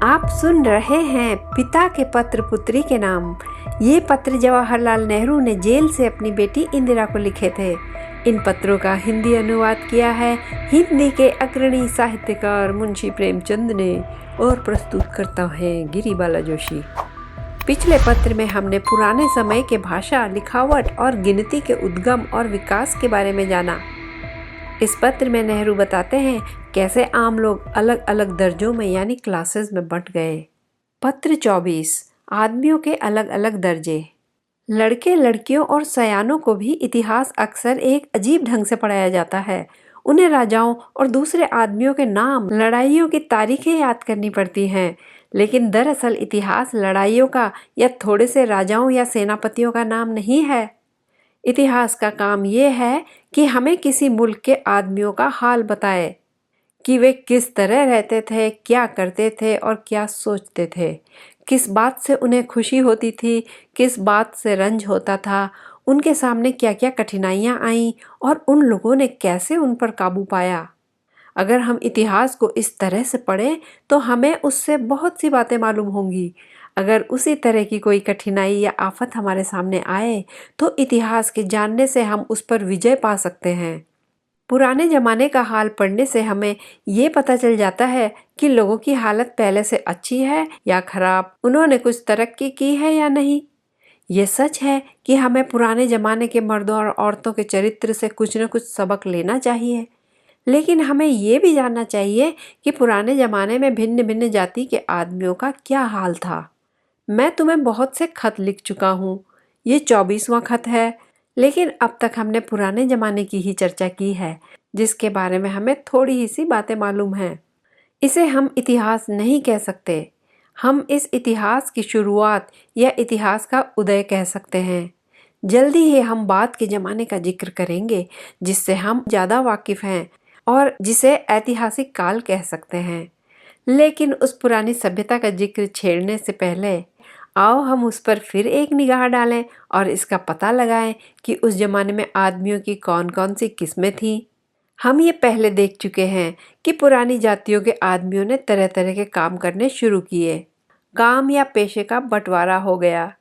आप सुन रहे हैं पिता के पत्र पुत्री के नाम। ये पत्र जवाहरलाल नेहरू ने जेल से अपनी बेटी इंदिरा को लिखे थे। इन पत्रों का हिंदी अनुवाद किया है हिंदी के अग्रणी साहित्यकार मुंशी प्रेमचंद ने और प्रस्तुत करता है गिरिबाला जोशी। पिछले पत्र में हमने पुराने समय के भाषा, लिखावट और गिनती के उद्गम और विकास के बारे में जाना। इस पत्र में नेहरू बताते हैं कैसे आम लोग अलग अलग दर्जों में यानी क्लासेस में बंट गए। पत्र 24 आदमियों के अलग अलग दर्जे। लड़के, लड़कियों और सयानों को भी इतिहास अक्सर एक अजीब ढंग से पढ़ाया जाता है। उन्हें राजाओं और दूसरे आदमियों के नाम, लड़ाइयों की तारीखें याद करनी पड़ती हैं, लेकिन दरअसल इतिहास लड़ाइयों का या थोड़े से राजाओं या सेनापतियों का नाम नहीं है। इतिहास का काम यह है कि हमें किसी मुल्क के आदमियों का हाल बताए कि वे किस तरह रहते थे, क्या करते थे और क्या सोचते थे, किस बात से उन्हें खुशी होती थी, किस बात से रंज होता था, उनके सामने क्या क्या कठिनाइयाँ आईं और उन लोगों ने कैसे उन पर काबू पाया। अगर हम इतिहास को इस तरह से पढ़ें तो हमें उससे बहुत सी बातें मालूम होंगी। अगर उसी तरह की कोई कठिनाई या आफत हमारे सामने आए तो इतिहास के जानने से हम उस पर विजय पा सकते हैं। पुराने ज़माने का हाल पढ़ने से हमें ये पता चल जाता है कि लोगों की हालत पहले से अच्छी है या खराब, उन्होंने कुछ तरक्की की है या नहीं। ये सच है कि हमें पुराने ज़माने के मर्दों और औरतों के चरित्र से कुछ न कुछ सबक लेना चाहिए, लेकिन हमें ये भी जानना चाहिए कि पुराने ज़माने में भिन्न भिन्न जाति के आदमियों का क्या हाल था। मैं तुम्हें बहुत से खत लिख चुका हूँ, ये 24वां खत है, लेकिन अब तक हमने पुराने ज़माने की ही चर्चा की है, जिसके बारे में हमें थोड़ी ही सी बातें मालूम हैं। इसे हम इतिहास नहीं कह सकते, हम इस इतिहास की शुरुआत या इतिहास का उदय कह सकते हैं। जल्दी ही हम बाद के ज़माने का जिक्र करेंगे जिससे हम ज़्यादा वाकिफ़ हैं और जिसे ऐतिहासिक काल कह सकते हैं। लेकिन उस पुरानी सभ्यता का जिक्र छेड़ने से पहले आओ हम उस पर फिर एक निगाह डालें और इसका पता लगाएं कि उस ज़माने में आदमियों की कौन कौन सी किस्में थीं। हम ये पहले देख चुके हैं कि पुरानी जातियों के आदमियों ने तरह तरह के काम करने शुरू किए, काम या पेशे का बंटवारा हो गया।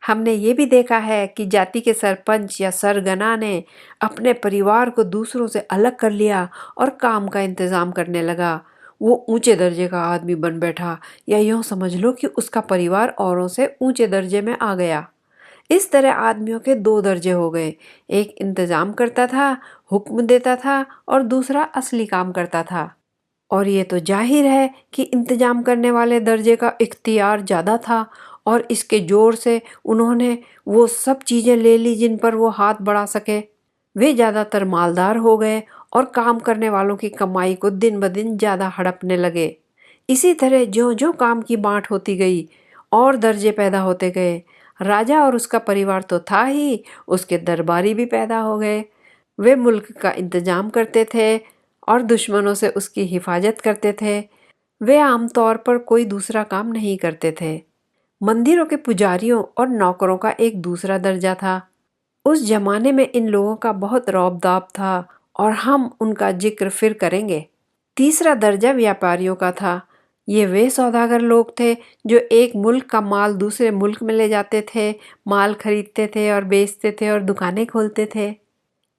हमने ये भी देखा है कि जाति के सरपंच या सरगना ने अपने परिवार को दूसरों से अलग कर लिया और काम का इंतज़ाम करने लगा। वो ऊंचे दर्जे का आदमी बन बैठा, या यूँ समझ लो कि उसका परिवार औरों से ऊंचे दर्जे में आ गया। इस तरह आदमियों के 2 दर्जे हो गए, एक इंतज़ाम करता था, हुक्म देता था, और दूसरा असली काम करता था। और ये तो जाहिर है कि इंतज़ाम करने वाले दर्जे का इख्तियार ज़्यादा था और इसके ज़ोर से उन्होंने वो सब चीज़ें ले ली जिन पर वो हाथ बढ़ा सके। वे ज़्यादातर मालदार हो गए और काम करने वालों की कमाई को दिन ब दिन ज़्यादा हड़पने लगे। इसी तरह ज्यों ज्यों काम की बाँट होती गई और दर्जे पैदा होते गए। राजा और उसका परिवार तो था ही, उसके दरबारी भी पैदा हो गए। वे मुल्क का इंतज़ाम करते थे और दुश्मनों से उसकी हिफाजत करते थे। वे आमतौर पर कोई दूसरा काम नहीं करते थे। मंदिरों के पुजारियों और नौकरों का एक दूसरा दर्जा था। उस जमाने में इन लोगों का बहुत रौब-दाब था और हम उनका जिक्र फिर करेंगे। तीसरा दर्जा व्यापारियों का था। ये वे सौदागर लोग थे जो एक मुल्क का माल दूसरे मुल्क में ले जाते थे, माल खरीदते थे और बेचते थे और दुकानें खोलते थे।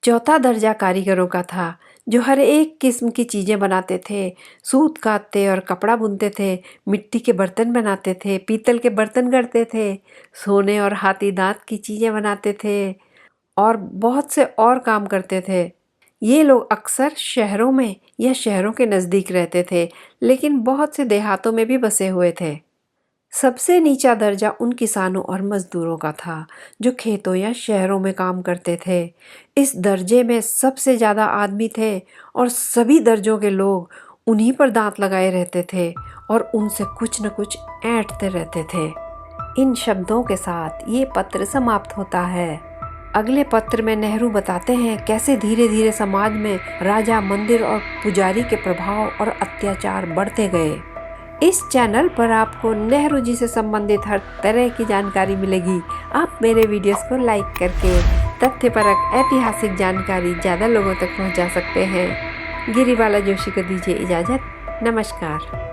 चौथा दर्जा कारीगरों का था, जो हर एक किस्म की चीज़ें बनाते थे, सूत काटते और कपड़ा बुनते थे, मिट्टी के बर्तन बनाते थे, पीतल के बर्तन गढ़ते थे, सोने और हाथी दांत की चीज़ें बनाते थे और बहुत से और काम करते थे। ये लोग अक्सर शहरों में या शहरों के नज़दीक रहते थे, लेकिन बहुत से देहातों में भी बसे हुए थे। सबसे नीचा दर्जा उन किसानों और मज़दूरों का था जो खेतों या शहरों में काम करते थे। इस दर्जे में सबसे ज़्यादा आदमी थे और सभी दर्जों के लोग उन्हीं पर दांत लगाए रहते थे और उनसे कुछ न कुछ ऐंठते रहते थे। इन शब्दों के साथ ये पत्र समाप्त होता है। अगले पत्र में नेहरू बताते हैं कैसे धीरे धीरे समाज में राजा, मंदिर और पुजारी के प्रभाव और अत्याचार बढ़ते गए। इस चैनल पर आपको नेहरू जी से संबंधित हर तरह की जानकारी मिलेगी। आप मेरे वीडियोस को लाइक करके तथ्यपरक ऐतिहासिक जानकारी ज़्यादा लोगों तक पहुंचा सकते हैं। गिरिबाला जोशी को दीजिए इजाज़त। नमस्कार।